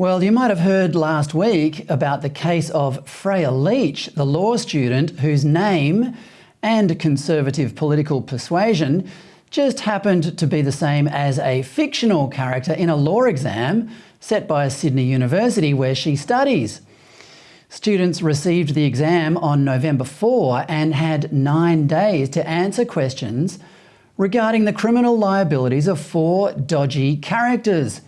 Well, you might have heard last week about the case of Freya Leach, the law student whose name and conservative political persuasion just happened to be the same as a fictional character in a law exam set by Sydney University where she studies. Students received the exam on November 4 and had 9 days to answer questions regarding the criminal liabilities of 4 dodgy characters,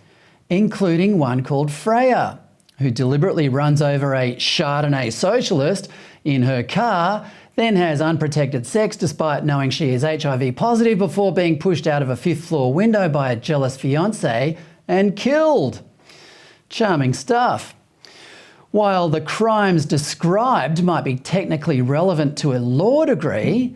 including one called Freya, who deliberately runs over a Chardonnay socialist in her car, then has unprotected sex despite knowing she is HIV positive before being pushed out of a 5th floor window by a jealous fiancé and killed. Charming stuff. While the crimes described might be technically relevant to a law degree,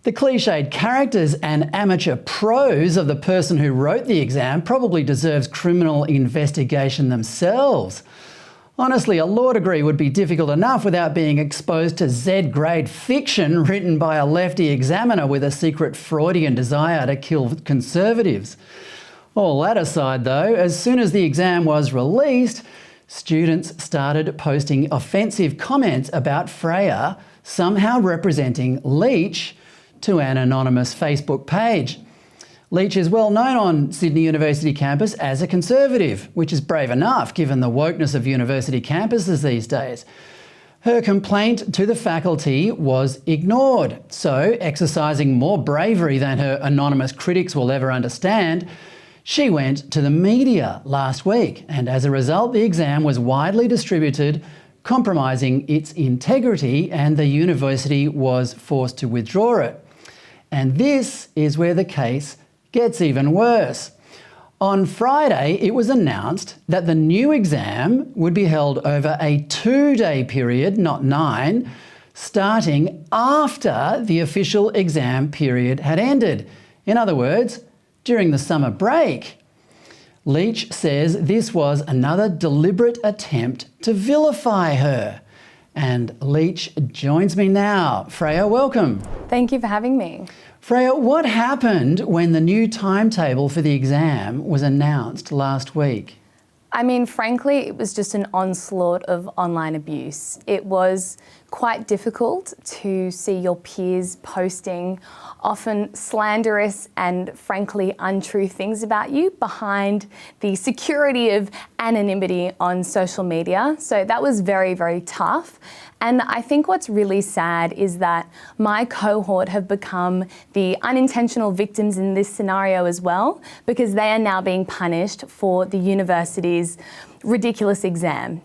the cliched characters and amateur prose of the person who wrote the exam probably deserves criminal investigation themselves. Honestly, a law degree would be difficult enough without being exposed to Z-grade fiction written by a lefty examiner with a secret Freudian desire to kill conservatives. All that aside though, as soon as the exam was released, students started posting offensive comments about Freya somehow representing Leach to an anonymous Facebook page. Leach is well known on Sydney University campus as a conservative, which is brave enough given the wokeness of university campuses these days. Her complaint to the faculty was ignored, so exercising more bravery than her anonymous critics will ever understand, she went to the media last week, and as a result the exam was widely distributed, compromising its integrity, and the university was forced to withdraw it. And this is where the case gets even worse. On Friday, it was announced that the new exam would be held over a 2-day period, not 9, starting after the official exam period had ended. In other words, during the summer break. Leach says this was another deliberate attempt to vilify her. And Leach joins me now. Freya, welcome. Thank you for having me. Freya, what happened when the new timetable for the exam was announced last week? I mean, frankly, it was just an onslaught of online abuse. It was quite difficult to see your peers posting often slanderous and frankly untrue things about you behind the security of anonymity on social media. So that was very, very tough. And I think what's really sad is that my cohort have become the unintentional victims in this scenario as well, because they are now being punished for the university's ridiculous exam.